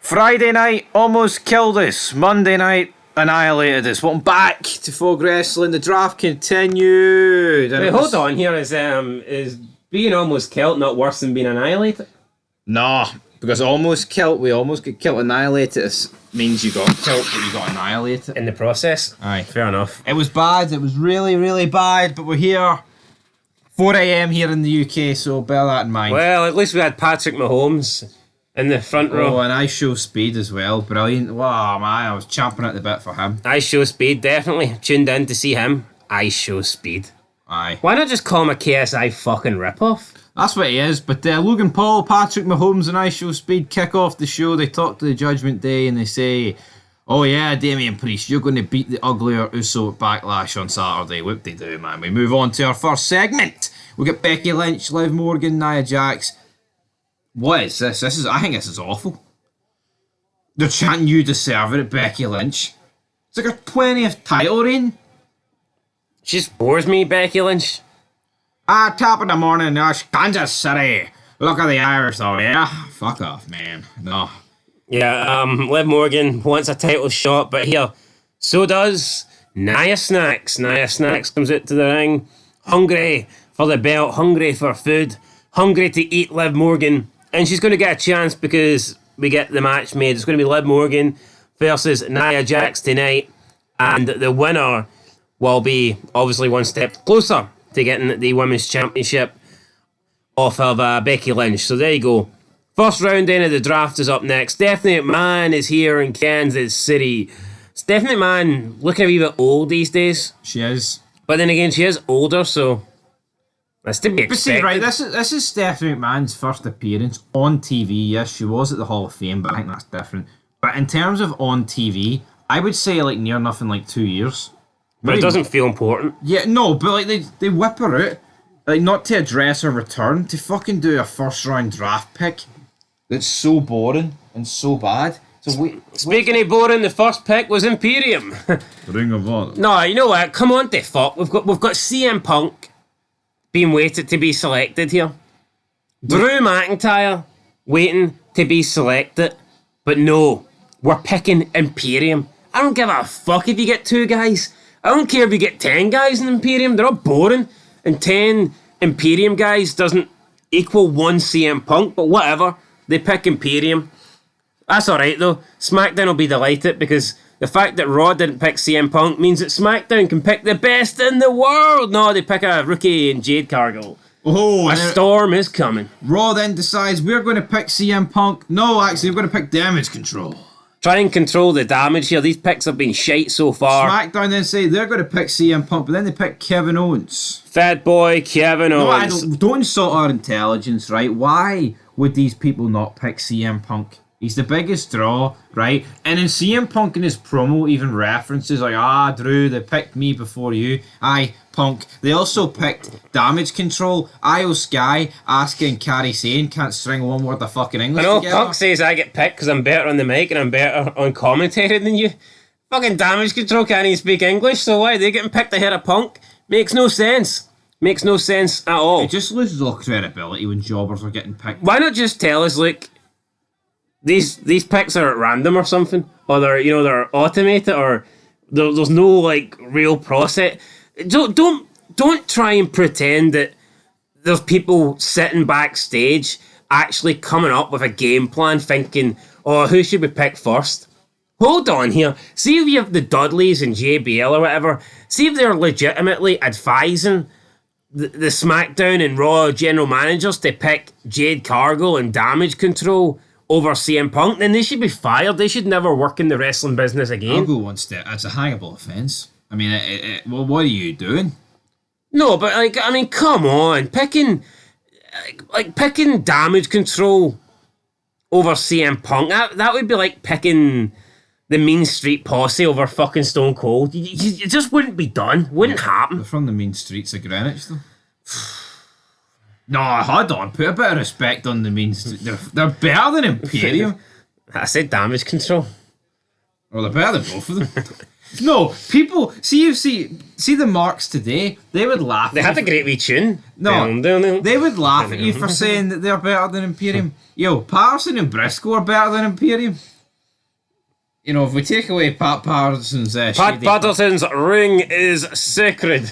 Friday night almost killed us. Monday night annihilated us. Welcome back to Folk Wrestling. The draft continued. Wait, hold on here. Is being almost killed not worse than being annihilated? No, because we almost get killed. Annihilated means you got killed, but you got annihilated. In the process? Aye. Fair enough. It was bad. It was really, really bad, but we're here. 4 a.m. here in the UK, so bear that in mind. Well, at least we had Patrick Mahomes in the front row. Oh, and I show speed as well. Brilliant. Wow, man, I was champing at the bit for him. I show speed, definitely. Tuned in to see him. I show speed. Aye. Why not just call him a KSI fucking ripoff? That's what he is. But Logan Paul, Patrick Mahomes, and I show speed kick off the show. They talk to the Judgment Day and they say, "Oh yeah, Damian Priest, you're going to beat the uglier Uso at Backlash on Saturday." Whoop-de-doo, man. We move on to our first segment. We get Becky Lynch, Liv Morgan, Nia Jax. What is this? I think this is awful. They're chanting "You deserve it" at Becky Lynch. It's like her 20th title reign. She just bores me, Becky Lynch. Top of the morning, Kansas City. Look at the Irish, though, yeah? Fuck off, man. No. Yeah, Liv Morgan wants a title shot, but here, so does Nia Snax. Nia Snax comes out to the ring, hungry for the belt, hungry for food, hungry to eat Liv Morgan, and she's going to get a chance because we get the match made. It's going to be Liv Morgan versus Nia Jax tonight, and the winner will be obviously one step closer to getting the Women's Championship off of Becky Lynch. So there you go. First round in of the draft is up next. Stephanie McMahon is here in Kansas City. Stephanie McMahon looking a wee bit old these days. She is. But then again, she is older, so that's to be expected. But see, right, this is Stephanie McMahon's first appearance on TV. Yes, she was at the Hall of Fame, but I think that's different. But in terms of on TV, I would say like near nothing, like 2 years. But it doesn't feel important. Yeah, no, but like they whip her out, like not to address her return, to fucking do a first round draft pick that's so boring and so bad. So Speaking of boring, the first pick was Imperium. Ring of Honor. No, you know what? Come on, to fuck. We've got CM Punk being waited to be selected here. Drew McIntyre waiting to be selected, but no, we're picking Imperium. I don't give a fuck if you get 2 guys. I don't care if you get 10 guys in Imperium. They're all boring. And 10 Imperium guys doesn't equal 1 CM Punk. But whatever. They pick Imperium. That's alright though. SmackDown will be delighted because the fact that Raw didn't pick CM Punk means that SmackDown can pick the best in the world. No, they pick a rookie in Jade Cargill. Oh, a storm is coming. Raw then decides we're going to pick CM Punk. No, actually, we're going to pick Damage Control. Try and control the damage here. These picks have been shite so far. SmackDown then say they're going to pick CM Punk, but then they pick Kevin Owens. Fat boy Kevin Owens. Don't insult our intelligence, right? Why would these people not pick CM Punk? He's the biggest draw, right? And then CM Punk in his promo even references like, Drew, they picked me before you. Aye, Punk. They also picked Damage Control. Io Sky, Asuka and Kairi Sane can't string one word of fucking English I know, together. Punk says I get picked because I'm better on the mic and I'm better on commentary than you. Fucking Damage Control can't even speak English, so why are they getting picked ahead of Punk? Makes no sense. Makes no sense at all. It just loses all credibility when jobbers are getting picked. Why not just tell us, look, these picks are at random or something, or they're automated, or there's no like real process. Don't try and pretend that there's people sitting backstage actually coming up with a game plan, thinking, "Oh, who should we pick first?" Hold on here. See if you have the Dudleys and JBL or whatever. See if they're legitimately advising the SmackDown and Raw general managers to pick Jade Cargill and Damage Control over CM Punk, then they should be fired. They should never work in the wrestling business again. I'll go one step. That's a hangable offence. I mean, well, what are you doing? No, but come on, picking Damage Control over CM Punk. That would be like picking the Mean Street Posse over fucking Stone Cold. It just wouldn't be done. Wouldn't happen. They're from the mean streets of Greenwich, though. No, hold on. Put a bit of respect on the mean street. They're better than Imperium. I said Damage Control. Well, they're better than both of them. No, people see the marks today. They would laugh. They had a great wee tune. No, they would laugh at you for saying that they're better than Imperium. Yo, Patterson and Briscoe are better than Imperium. You know, if we take away Pat Patterson's Pat Patterson's ring is sacred.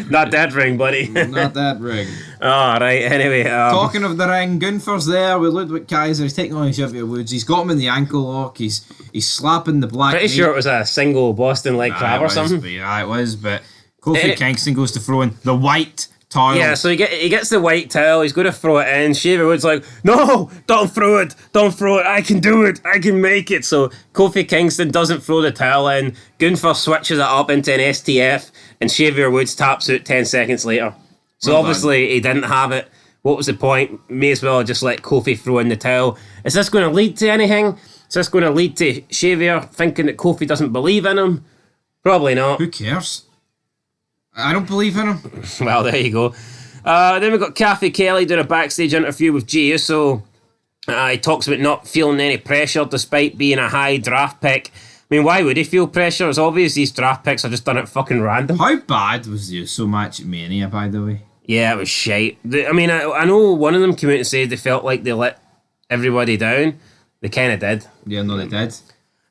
Not that ring, buddy. Not that ring. Oh, right, anyway. Talking of the ring, Gunther's there with Ludwig Kaiser. He's taking on Xavier Woods. He's got him in the ankle lock. He's slapping the black. Pretty sure it was a single Boston leg crab or something. Yeah, it was, but Kofi Kingston goes to throw in the white towel. Yeah, so he gets the white towel, he's going to throw it in. Xavier Woods like, no, don't throw it, I can do it, I can make it. So Kofi Kingston doesn't throw the towel in, Gunther switches it up into an STF, and Xavier Woods taps out 10 seconds later. So well obviously he didn't have it. What was the point? May as well just let Kofi throw in the towel. Is this going to lead to anything? Is this going to lead to Xavier thinking that Kofi doesn't believe in him? Probably not. Who cares? I don't believe in him. Well, there you go. Then we've got Kathy Kelly doing a backstage interview with Jey Uso. He talks about not feeling any pressure despite being a high draft pick. I mean, why would he feel pressure? It's obvious these draft picks are just done at fucking random. How bad was the Uso match at Mania, by the way? Yeah, it was shite. I mean, I know one of them came out and said they felt like they let everybody down. They kind of did. Yeah, no, they did.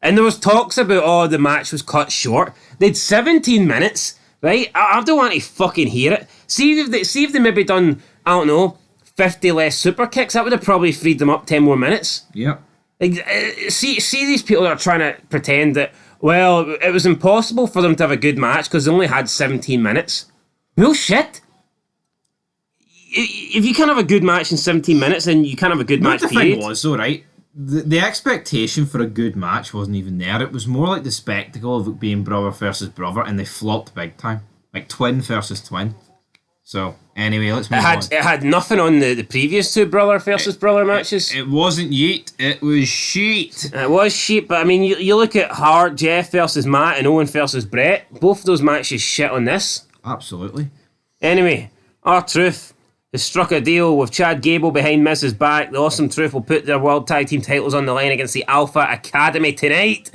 And there was talks about, the match was cut short. They had 17 minutes. Right, I don't want to fucking hear it. See if they maybe done, I don't know, 50 less super kicks. That would have probably freed them up 10 more minutes. Yep. Like, see these people that are trying to pretend that, well, it was impossible for them to have a good match because they only had 17 minutes. No shit. If you can't have a good match in 17 minutes, then you can't have a good match period. The thing was, though, right? The expectation for a good match wasn't even there. It was more like the spectacle of it being brother versus brother, and they flopped big time. Like twin versus twin. So, anyway, let's move on. It had nothing on the previous two brother versus brother matches. It wasn't yeet, it was sheet. It was shit, but I mean, you look at Hart, Jeff versus Matt, and Owen versus Brett. Both of those matches shit on this. Absolutely. Anyway, R-Truth has struck a deal with Chad Gable behind Miz's back. The Awesome Truth will put their World Tag Team titles on the line against the Alpha Academy tonight.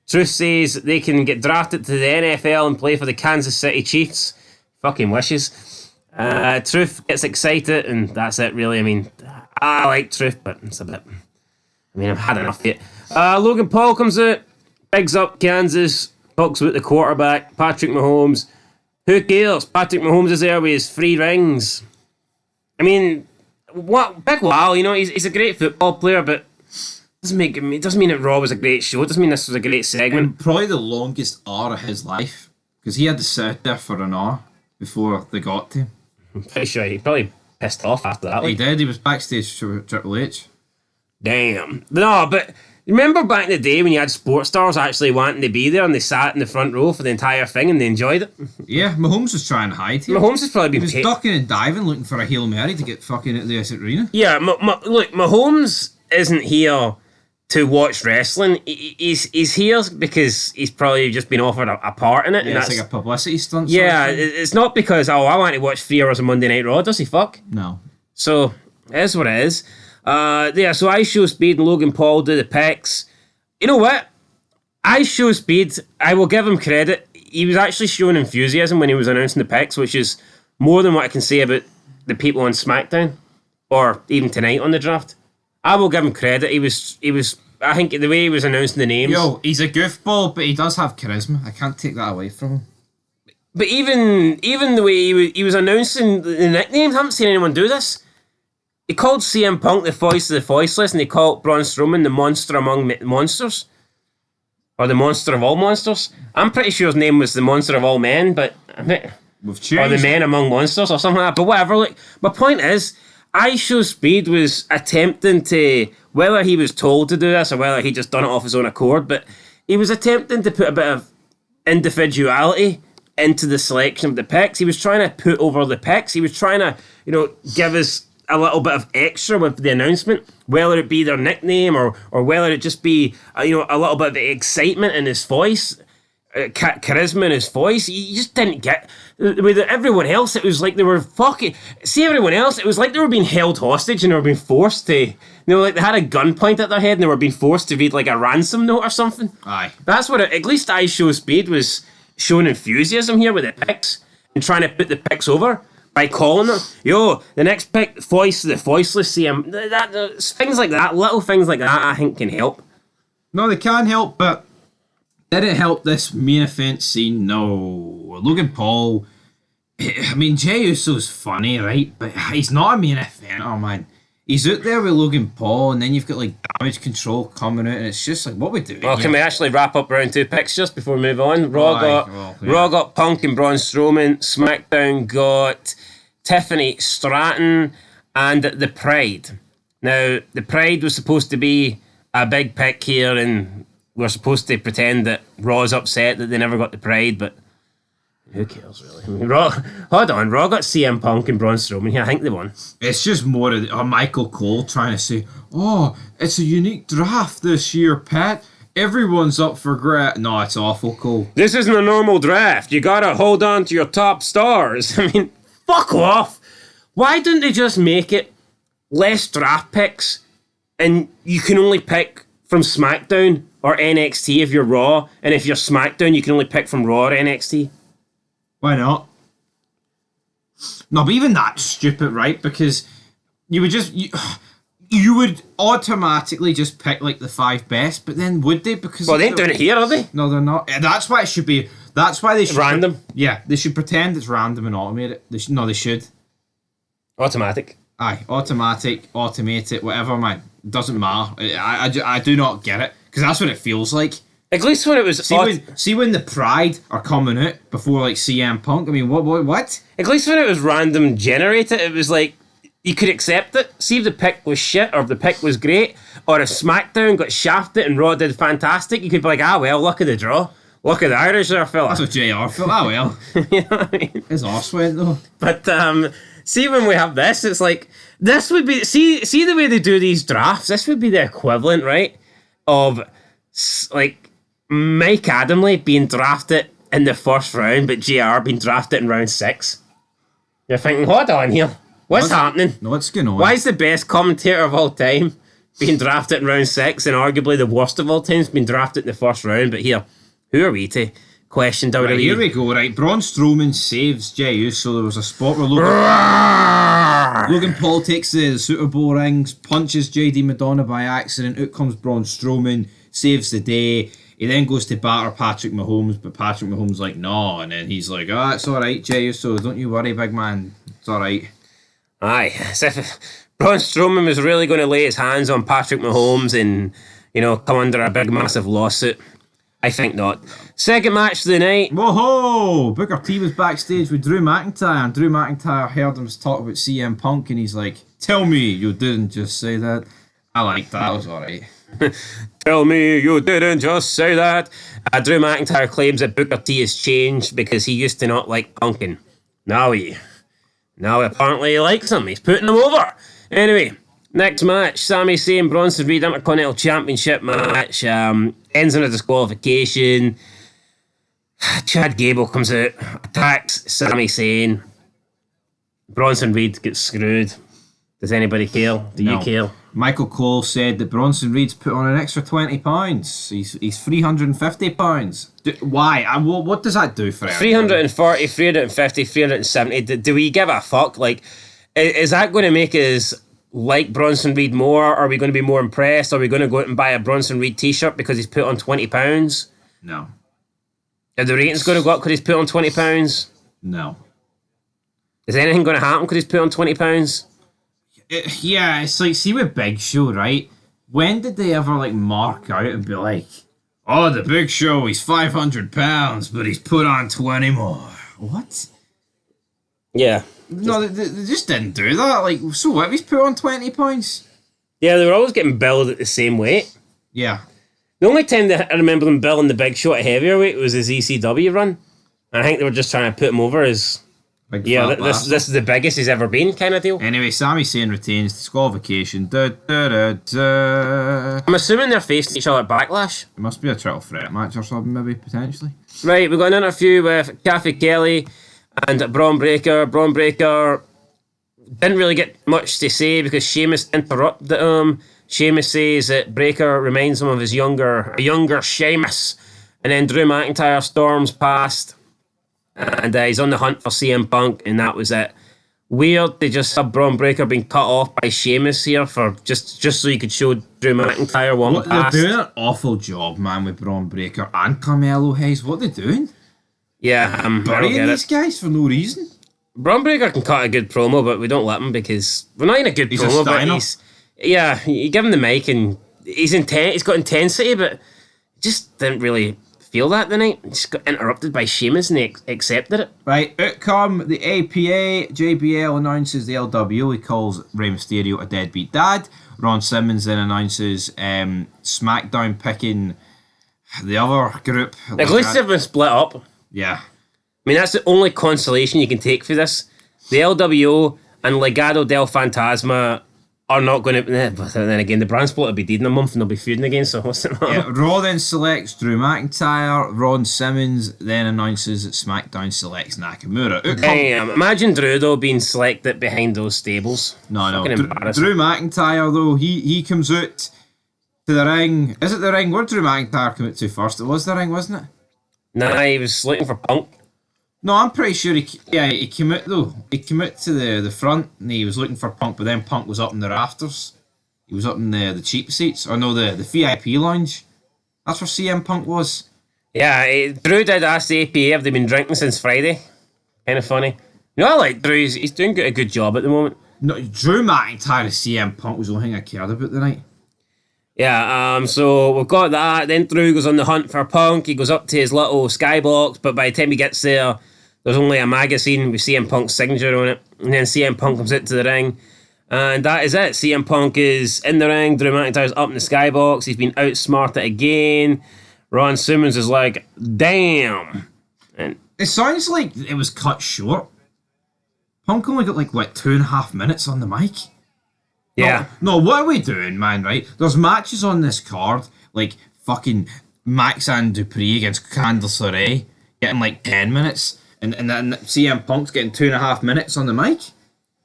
Truth says they can get drafted to the NFL and play for the Kansas City Chiefs. Fucking wishes. Truth gets excited, and that's it, really. I mean, I like Truth, but it's a bit... I mean, I've had enough of it. Logan Paul comes out, bigs up Kansas, talks about the quarterback, Patrick Mahomes. Who cares? Patrick Mahomes is there with his 3 rings. I mean, what big wow, you know, he's a great football player, but it doesn't mean that Raw was a great show. It doesn't mean this was a great segment. And probably the longest hour of his life, because he had to sit there for an hour before they got to him. I'm pretty sure he probably pissed off after that. He did. He was backstage to Triple H. Damn. No, but remember back in the day when you had sports stars actually wanting to be there and they sat in the front row for the entire thing and they enjoyed it? Yeah, Mahomes was trying to hide here. Mahomes has probably been... He was ducking and diving looking for a Hail Mary to get fucking out of the arena. Yeah, look, Mahomes isn't here to watch wrestling. He's here because he's probably just been offered a part in it. Yeah, and it's like a publicity stunt. Yeah, it's not because, I want to watch 3 hours of Monday Night Raw, does he fuck? No. So, it is what it is. So I Show Speed and Logan Paul do the pecs. You know what? I Show Speed, I will give him credit. He was actually showing enthusiasm when he was announcing the pecs, which is more than what I can say about the people on SmackDown or even tonight on the draft. I will give him credit. He was. I think the way he was announcing the names. Yo, he's a goofball, but he does have charisma. I can't take that away from him. But even the way he was announcing the nicknames, I haven't seen anyone do this. He called CM Punk the voice of the voiceless, and he called Braun Strowman the monster among monsters, or the monster of all monsters. I'm pretty sure his name was the monster of all men, but We've changed. Or the men among monsters, or something like that. But whatever. Like, my point is, I Show Speed was attempting to, whether he was told to do this or whether he just done it off his own accord, but he was attempting to put a bit of individuality into the selection of the picks. He was trying to put over the picks. He was trying to, give us a little bit of extra with the announcement, whether it be their nickname or whether it just be, a little bit of excitement in his voice. Charisma in his voice. You just didn't get with everyone else. It was like they were fucking everyone else. It was like they were being held hostage and they were being forced to, like they had a gun point at their head and they were being forced to read like a ransom note or something. Aye, that's what at least I Show Speed was showing enthusiasm here with the picks and trying to put the picks over by calling them, the next pick, the voiceless CM. Things like that, little things like that, I think can help. No, they can't help, but did it help this main event scene? No. Logan Paul, I mean, Jey Uso's funny, right? But he's not a main eventer, man. He's out there with Logan Paul, and then you've got like Damage Control coming out, and it's just like, what we doing? Well, can we actually wrap up round 2 picks just before we move on? Raw got Punk and Braun Strowman. SmackDown got Tiffany Stratton and the Pride. Now, the Pride was supposed to be a big pick here, and we're supposed to pretend that Raw's upset that they never got the Pride, but who cares, really? I mean, Raw got CM Punk and Braun Strowman here. I think they won. It's just more of Michael Cole trying to say, oh, it's a unique draft this year, Pat. Everyone's up for grabs. No, it's awful, Cole. This isn't a normal draft. You gotta hold on to your top stars. I mean, fuck off. Why didn't they just make it less draft picks and you can only pick from SmackDown or NXT if you're Raw, and if you're SmackDown, you can only pick from Raw or NXT? Why not? No, but even that's stupid, right? Because you would just... You would automatically just pick like the 5 best, but then would they? Because well, they ain't doing it here, are they? No, they're not. That's why it should be... That's why they should... Random? Yeah, they should pretend it's random and automate it. They should. Automatic. Aye, automatic, automate it, whatever, man. Doesn't matter. I do not get it, because that's what it feels like. At least when it was... See when the Pride are coming out before, like, CM Punk? I mean, what? At least when it was random generated, it was like, you could accept it. See if the pick was shit, or if the pick was great, or if SmackDown got shafted and Raw did fantastic, you could be like, well, look at the draw. Look at the Irish there, fella. That's what JR felt. Well. You know what I mean? His arse went, though. But, see when we have this, it's like, this would be... See the way they do these drafts? This would be the equivalent, right, of, like, Mike Adamle being drafted in the first round, but JR being drafted in round 6. You're thinking, hold on here. What's happening? No, what's going on? Why is the best commentator of all time being drafted in round 6 and arguably the worst of all time being drafted in the first round? But here, who are we to question WWE? Right, here we go, right. Braun Strowman saves Jey Uso. There was a spot where Logan Paul takes the Super Bowl rings, punches JD Madonna by accident. Out comes Braun Strowman, saves the day. He then goes to batter Patrick Mahomes, but Patrick Mahomes like, no. And then he's like, it's all right, Jey Uso. Don't you worry, big man. It's all right. Aye. As if Braun Strowman was really going to lay his hands on Patrick Mahomes and, come under a big, massive lawsuit. I think not. Second match of the night. Whoa! Booker T was backstage with Drew McIntyre, and Drew McIntyre heard him talk about CM Punk, and he's like, tell me you didn't just say that. I like that. That was all right. Tell me you didn't just say that. Drew McIntyre claims that Booker T has changed because he used to not like punking. Now he apparently likes him. He's putting him over. Anyway, next match. Sami Zayn, Bronson Reed Intercontinental Championship match. Ends in a disqualification. Chad Gable comes out, attacks Sami Zayn. Bronson Reed gets screwed. Does anybody care? Do you care? Michael Cole said that Bronson Reed's put on an extra £20. He's £350. Why? What does that do for him? 340, 350, 370. Do we give a fuck? Like, is that going to make us like Bronson Reed more? Are we going to be more impressed? Are we going to go out and buy a Bronson Reed t-shirt because he's put on £20? No. Are the ratings going to go up because he's put on £20? No. Is anything going to happen because he's put on £20? Yeah, it's like, see with Big Show, right? When did they ever like mark out and be like, oh, the Big Show, he's £500, but he's put on 20 more? What? Yeah. No, they just didn't do that. Like, so what? He's put on £20? Yeah, they were always getting billed at the same weight. Yeah. The only time that I remember them billing the Big Show at heavyweight was his ECW run. And I think they were just trying to put him over as... this is the biggest he's ever been, kind of deal. Anyway, Sami Zayn retains disqualification. I'm assuming they're facing each other at Backlash. It must be a triple threat match or something, maybe, potentially. Right, we've got an interview with Kathy Kelly and Braun Breaker. Braun Breaker didn't really get much to say because Sheamus interrupted him. Sheamus says that Breaker reminds him of his younger Sheamus. And then Drew McIntyre storms past. And he's on the hunt for CM Punk, and that was it. weird they just have Braun Breaker being cut off by Sheamus here for just so you could show Drew McIntyre walking past. They're doing an awful job, man, with Braun Breaker and Carmelo Hayes. What are they doing? Yeah, I don't Burying get these it. guys for no reason. Braun Breaker can cut a good promo, but we don't let him because we're not in a good He's promo. a But you give him the mic and he's intense. He's got intensity, but just didn't really feel that tonight. He just got interrupted by Sheamus and he accepted it. Right, outcome, the APA, JBL announces the LWO. He calls Rey Mysterio a deadbeat dad. Ron Simmons then announces SmackDown picking the other group. At least they've been split up. Yeah. I mean, that's the only consolation you can take for this. The LWO and Legado del Fantasma are not going to... But then again, the brand split will be dead in a month and they'll be feuding again, so what's it matter? Yeah, Raw then selects Drew McIntyre. Ron Simmons then announces that SmackDown selects Nakamura. Damn, imagine Drew, though, being selected behind those stables. No. Fucking embarrassing. Drew McIntyre, though, he comes out to the ring. Is it the ring? Where did Drew McIntyre come out to first? It was the ring, wasn't it? Nah, he was looking for Punk. No, I'm pretty sure he came out though. He came out to the front and he was looking for Punk, but then Punk was up in the rafters. He was up in the cheap seats. Or no, the VIP lounge. That's where CM Punk was. Yeah, Drew did ask the APA if they've been drinking since Friday. Kind of funny. You know, I like Drew. He's doing a good job at the moment. No, Drew McIntyre and CM Punk was the only thing I cared about tonight. Yeah, so we've got that. Then Drew goes on the hunt for Punk. He goes up to his little skybox, but by the time he gets there, there's only a magazine with CM Punk's signature on it. And then CM Punk comes out to the ring. And that is it. CM Punk is in the ring. Drew McIntyre's up in the skybox. He's been outsmarted again. Ron Simmons is like, damn. And it sounds like it was cut short. Punk only got 2.5 minutes on the mic. yeah. No, what are we doing, man, right? There's matches on this card, like fucking Maxine Dupree against Candice LeRae, getting 10 minutes. And then CM Punk's getting 2.5 minutes on the mic?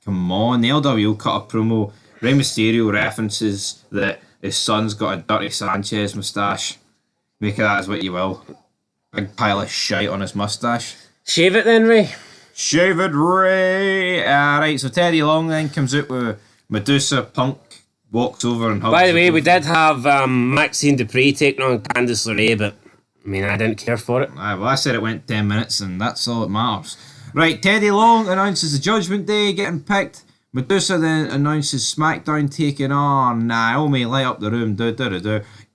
Come on, the LWO cut a promo. Rey Mysterio references that his son's got a Dirty Sanchez moustache. Make of that as what you will. Big pile of shite on his moustache. Shave it then, Ray. Shave it, Ray! Right, so Teddy Long then comes out with Medusa. Punk walks over and hugs. By the way, we did have Maxine Dupree taking on Candice LeRae, but I mean, I didn't care for it. Well, I said it went 10 minutes, and that's all that matters. Right, Teddy Long announces the Judgment Day getting picked. Medusa then announces SmackDown taking on Naomi. Light up the room.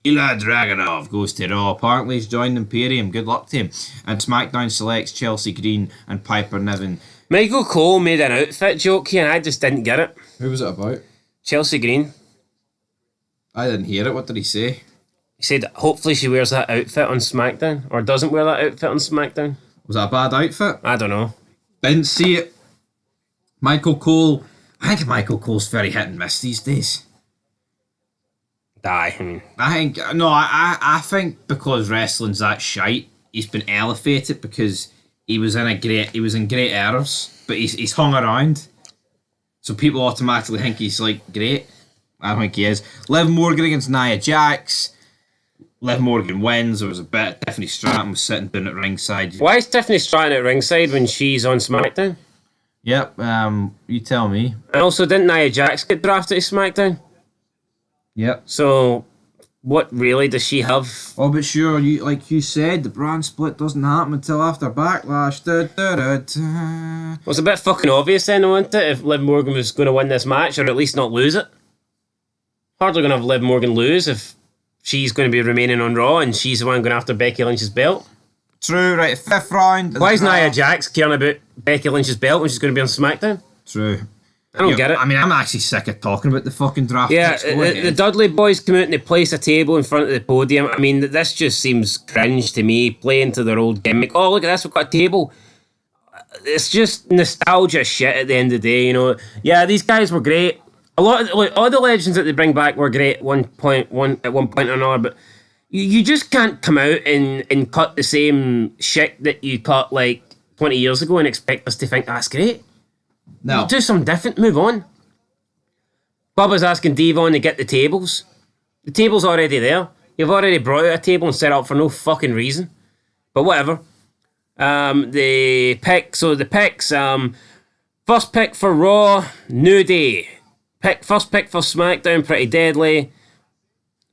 Ilya Dragunov goes to Raw. Apparently he's joined Imperium. Good luck to him. And SmackDown selects Chelsea Green and Piper Niven. Michael Cole made an outfit joke here, and I just didn't get it. Who was it about? Chelsea Green. I didn't hear it. What did he say? He said, hopefully she wears that outfit on SmackDown, or doesn't wear that outfit on SmackDown. Was that a bad outfit? I don't know. Didn't see it. Michael Cole. I think Michael Cole's very hit and miss these days. I mean, I think because wrestling's that shite, he's been elevated because he was in great eras, but he's hung around, so people automatically think he's great. I don't think he is. Liv Morgan against Nia Jax. Liv Morgan wins. There was a bit. Tiffany Stratton was sitting down at ringside. why is Tiffany Stratton at ringside when she's on SmackDown? Yep. You tell me. And also, didn't Nia Jax get drafted to SmackDown? Yep. So, what really does she have? Oh, but sure, like you said, the brand split doesn't happen until after Backlash. Well, it's a bit fucking obvious then, wasn't it? If Liv Morgan was going to win this match, or at least not lose it. Hardly going to have Liv Morgan lose if she's going to be remaining on Raw and she's the one going after Becky Lynch's belt. True, right, 5th round. Why is Nia Jax caring about Becky Lynch's belt when she's going to be on SmackDown? True. I don't get it. I mean, I'm actually sick of talking about the fucking draft. Yeah, the Dudley boys come out and they place a table in front of the podium. I mean, this just seems cringe to me, playing to their old gimmick. Oh, look at this, we've got a table. It's just nostalgia shit at the end of the day, you know. Yeah, these guys were great. All the legends that they bring back were great at one point or another, but you just can't come out and cut the same shit that you cut 20 years ago and expect us to think that's great. No. Do something different, move on. Bubba's asking Devon to get the tables. The table's already there. You've already brought out a table and set up for no fucking reason. But whatever. The picks, First pick for Raw, New Day. First pick for SmackDown, Pretty Deadly.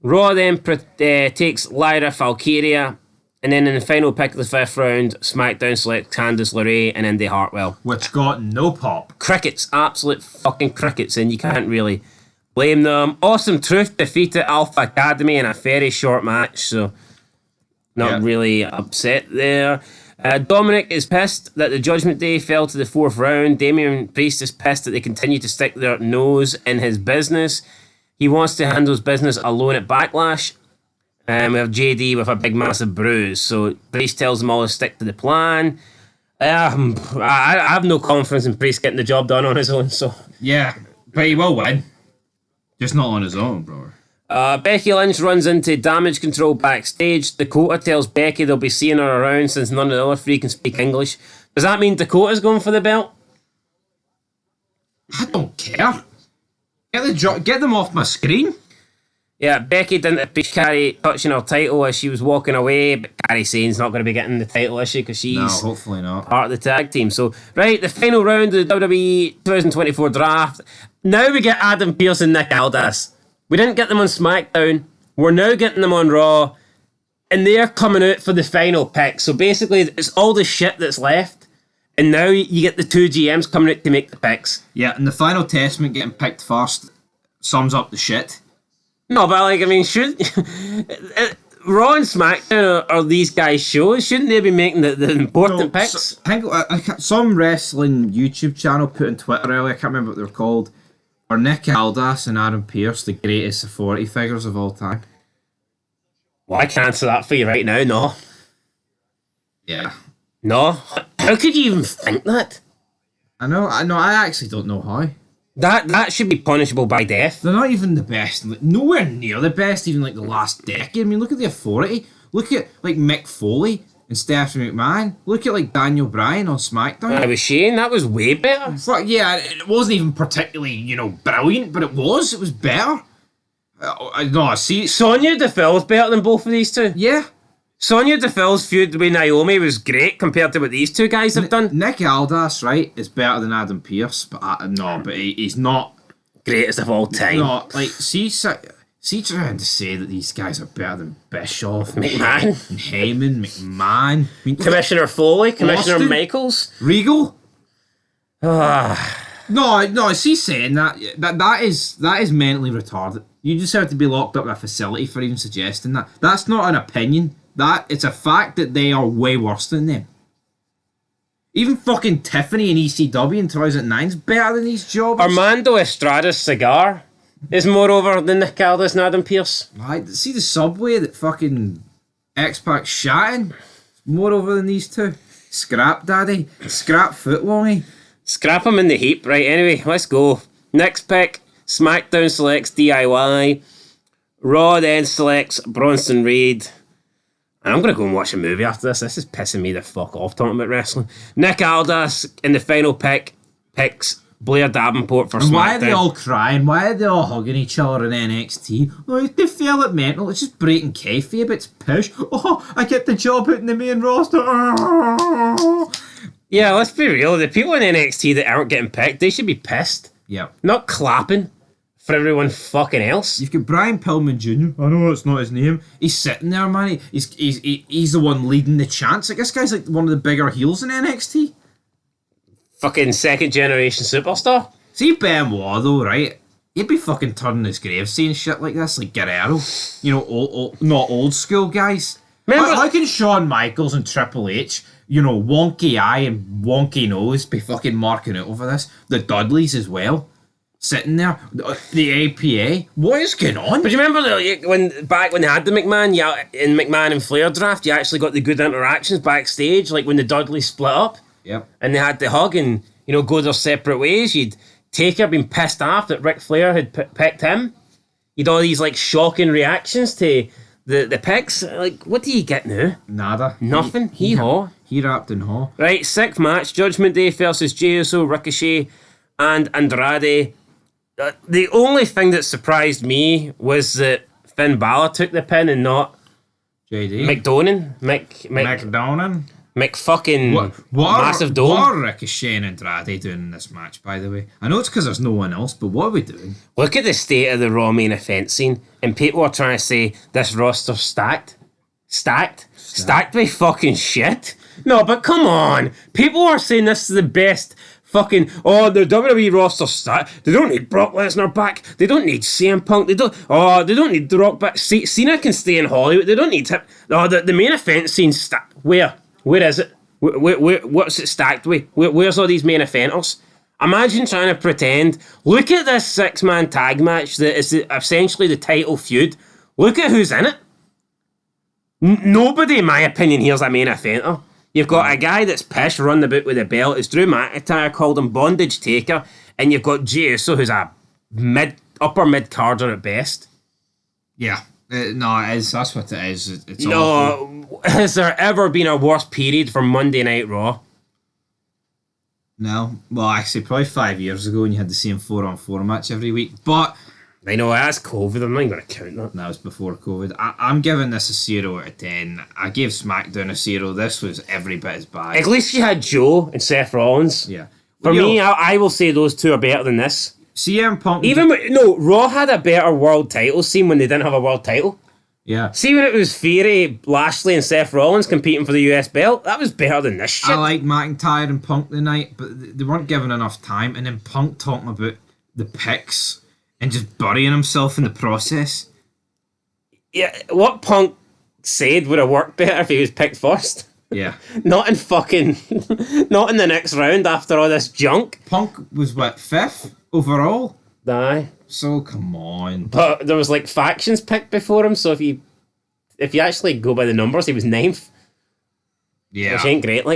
Raw then takes Lyra Valkyria. And then in the final pick of the 5th round, SmackDown selects Candice LeRae and Indy Hartwell. Which got no pop. Crickets, absolute fucking crickets, and you can't really blame them. Awesome Truth defeated Alpha Academy in a very short match, so not really upset there. Dominic is pissed that the Judgment Day fell to the 4th round. Damian Priest is pissed that they continue to stick their nose in his business. He wants to handle his business alone at Backlash. We have JD with a big massive bruise. So Priest tells them all to stick to the plan. I have no confidence in Priest getting the job done on his own. So yeah, but he will win. Just not on his own, bro. Becky Lynch runs into Damage Control backstage. Dakota tells Becky they'll be seeing her around since none of the other three can speak English. Does that mean Dakota's going for the belt? I don't care. Get them off my screen. Yeah, Becky didn't appreciate Carrie touching her title as she was walking away, but Carrie Sane's not going to be getting the title issue because she's hopefully not part of the tag team. So, right, the final round of the WWE 2024 draft. Now we get Adam Pearce and Nick Aldis. We didn't get them on SmackDown. We're now getting them on Raw. And they're coming out for the final pick. So basically, it's all the shit that's left. And now you get the two GMs coming out to make the picks. Yeah, and the Final Testament getting picked first sums up the shit. No, but like, I mean, Raw and SmackDown are these guys' shows. Shouldn't they be making the important picks? I think some wrestling YouTube channel put on Twitter earlier, I can't remember what they were called, are Nick Aldis and Adam Pearce the greatest authority figures of all time? Well, I can answer that for you right now, no. Yeah. No? How could you even think that? I actually don't know how. That should be punishable by death. They're not even the best. Nowhere near the best, even like the last decade. I mean, look at the authority. Look at like Mick Foley and Stephanie McMahon. Look at like Daniel Bryan on SmackDown. I was Shane. That was way better. Fuck yeah, it wasn't even particularly, brilliant, but it was better. No, see, Sonya Deville's better than both of these two. Yeah. Sonya Deville's feud with Naomi was great compared to what these two guys have done. Nick Aldis, right, is better than Adam Pearce, but he's not greatest of all time. No, like see trying to say that these guys are better than Bischoff, McMahon, and Heyman, McMahon, Commissioner Foley, Commissioner Austin, Michaels, Regal. No, see saying that is mentally retarded. You just have to be locked up in a facility for even suggesting that. That's not an opinion. It's a fact that they are way worse than them. Even fucking Tiffany and ECW in 2009 is better than these jobs. Armando Estrada's cigar is more over than Nick Aldis and Adam Pearce. See the Subway that fucking X-Pac shot in? More over than these two. Scrap Daddy. Scrap Footlongy. Scrap him in the heap. Right, anyway, let's go. Next pick, SmackDown selects DIY. Raw then selects Bronson Reed. And I'm going to go and watch a movie after this. This is pissing me the fuck off talking about wrestling. Nick Aldis in the final pick picks Blair Davenport for SmackDown. Why are they all crying? Why are they all hugging each other in NXT? Like, they feel it mental. It's just breaking kayfabe. It's push. Oh, I get the job out in the main roster. Yeah, let's be real. The people in NXT that aren't getting picked, they should be pissed. Yeah. Not clapping for everyone fucking else. You've got Brian Pillman Jr. I know it's not his name. He's sitting there, man. He's the one leading the chants. Like, this guy's like one of the bigger heels in NXT. Fucking second generation superstar. See Benoit though, right? He'd be fucking turning his grave saying shit like this, like Guerrero. Not old school guys. How can Shawn Michaels and Triple H, wonky eye and wonky nose, be fucking marking out over this? The Dudleys as well. Sitting there, the APA. What is going on? But you remember when they had the McMahon and Flair draft, you actually got the good interactions backstage, like when the Dudleys split up. Yep. And they had the hug and go their separate ways. You'd Taker being pissed off that Ric Flair had picked him. You'd all these like shocking reactions to the picks. Like, what do you get now? Nada. Nothing. Hee-haw. He wrapped in haw. Right, 6th match, Judgment Day versus Jey Uso, Ricochet, and Andrade. The only thing that surprised me was that Finn Balor took the pin and not JD. McDonan. McDonan. McFucking What massive are, dome. what are Ricochet and Andrade doing in this match, by the way? I know it's because there's no one else, but what are we doing? Look at the state of the Raw main event scene, and people are trying to say this roster's stacked. Stacked with fucking shit. No, but come on. People are saying this is the best fucking... Oh, the WWE roster stacked. They don't need Brock Lesnar back. They don't need CM Punk. They don't need The Rock back. Cena can stay in Hollywood. They don't need him. Oh, the main event scene's stacked. Where is it? What's it stacked with? Where's all these main eventers? Imagine trying to pretend. Look at this 6-man tag match that is essentially the title feud. Look at who's in it. Nobody, in my opinion, here's a main eventer. You've got a guy that's pish running about with a belt. It's Drew McIntyre, called him Bondage Taker, and you've got Jey Uso, who's a upper mid carder at best. Yeah, no, it is. That's what it is. It's awful. No, has there ever been a worse period for Monday Night Raw? No, well, actually, probably 5 years ago, when you had the same 4-on-4 match every week. But I know that's COVID. I'm not even going to count that. That was before COVID. I'm giving this a 0 out of 10. I gave SmackDown a 0. This was every bit as bad. At least you had Joe and Seth Rollins. Yeah. For me, I will say those two are better than this. CM Punk... Raw had a better world title scene when they didn't have a world title. Yeah. See when it was Theory, Lashley and Seth Rollins competing for the US belt? That was better than this shit. I liked McIntyre and Punk tonight, but they weren't given enough time. And then Punk talking about the picks and just burying himself in the process. Yeah, what Punk said would have worked better if he was picked first. Yeah. Not in the next round after all this junk. Punk was, 5th overall? Aye. So, come on. But there was, factions picked before him, so if you actually go by the numbers, he was 9th. Yeah. Which ain't great,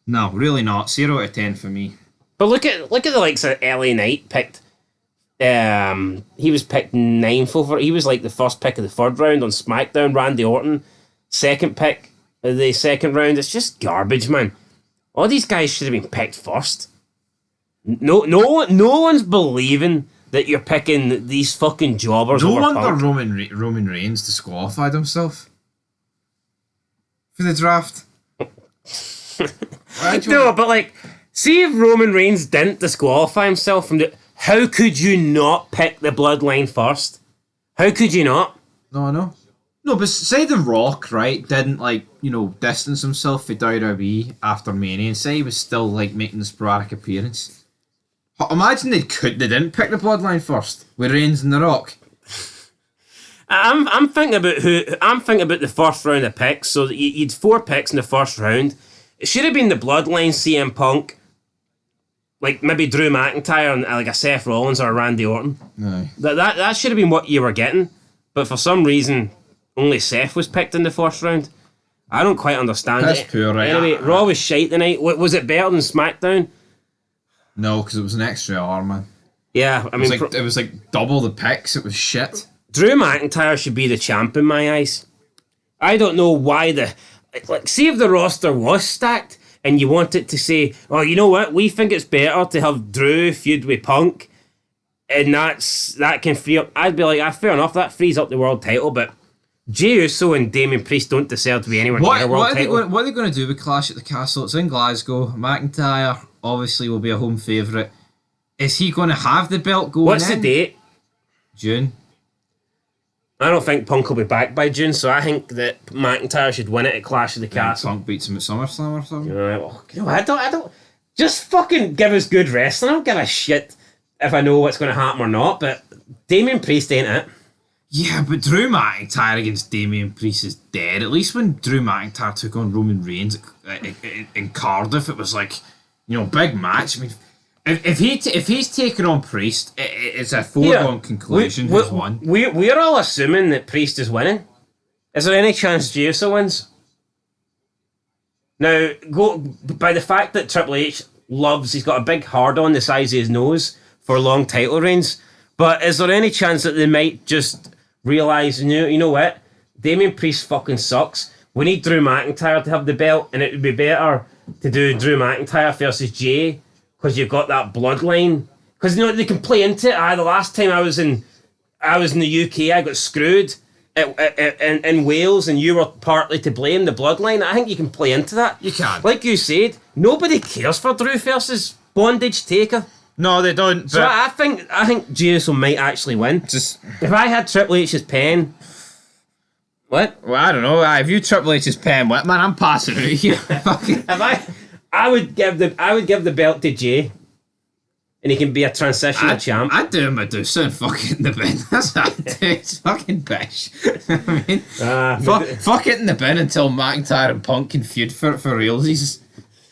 No, really not. 0 out of 10 for me. But look at the likes of LA Knight picked. He was picked 9th over. He was the first pick of the 3rd round on SmackDown. Randy Orton, 2nd pick of the 2nd round. It's just garbage, man. All these guys should have been picked first. No one's believing that you're picking these fucking jobbers. No over wonder Punk. Roman Reigns disqualified himself for the draft. No, but see if Roman Reigns didn't disqualify himself from the... How could you not pick the bloodline first? How could you not? No, I know. No, but say The Rock, right, didn't, distance himself from WWE after Mania, and say he was still, making the sporadic appearance. Imagine they didn't pick the bloodline first, with Reigns and The Rock. I'm thinking about the first round of picks, so that you'd 4 picks in the first round. It should have been the bloodline, CM Punk, maybe Drew McIntyre and a Seth Rollins or a Randy Orton. Aye. That should have been what you were getting. But for some reason, only Seth was picked in the first round. I don't quite understand That's it. poor, right? Anyway, Raw was shite tonight. Was it better than SmackDown? No, because it was an extra hour, man. Yeah, I mean... It was double the picks. It was shit. Drew McIntyre should be the champ in my eyes. I don't know why see if the roster was stacked and you want it to say, oh, you know what? We think it's better to have Drew feud with Punk and that can free up... I'd be like, fair enough, that frees up the world title, but Jey Uso and Damian Priest don't deserve to be anywhere near a world title. What are they going to do with Clash at the Castle? It's in Glasgow. McIntyre obviously will be a home favourite. Is he going to have the belt going What's the date? June. I don't think Punk will be back by June, so I think that McIntyre should win it at Clash of the Castle. Punk beats him at SummerSlam or something. I don't. Just fucking give us good wrestling. I don't give a shit if I know what's going to happen or not. But Damian Priest ain't it. Yeah, but Drew McIntyre against Damian Priest is dead. At least when Drew McIntyre took on Roman Reigns in Cardiff, it was big match. I mean, if he's taken on Priest, it's a foregone conclusion. He's won. We're all assuming that Priest is winning. Is there any chance Jey Uso wins? Now, go by the fact that Triple H he's got a big hard on the size of his nose for long title reigns. But is there any chance that they might just realise, you know what? Damian Priest fucking sucks. We need Drew McIntyre to have the belt, and it would be better to do Drew McIntyre versus Jey because you've got that bloodline. Because they can play into it. The last time I was in the UK, I got screwed. in Wales and you were partly to blame, the bloodline, I think you can play into that. You can. Like you said, nobody cares for Drew versus Bondage Taker. No, they don't. So I think Jericho might actually win. Just if I had Triple H's pen. What? Well, I don't know. If you Triple H's pen, man, I'm passing out here. I would give the belt to Jay, and he can be a transitional champ. I'd do him a Medusa and fuck it in the bin. That's what I'd do. It's fucking bish. I mean, fuck it in the bin until McIntyre and Punk can feud for realsies.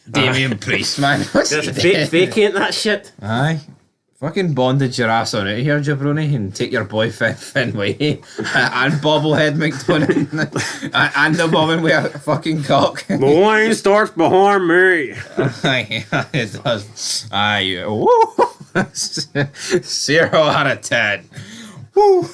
Damien Priest, man. Just fake ain't that shit. Aye. Fucking bondage your ass on out here, jabroni, and take your boy Finway and bobblehead McDonald and the woman with a fucking cock. The line starts behind me. Aye, it does. Aye, woo. 0 out of 10. Woo.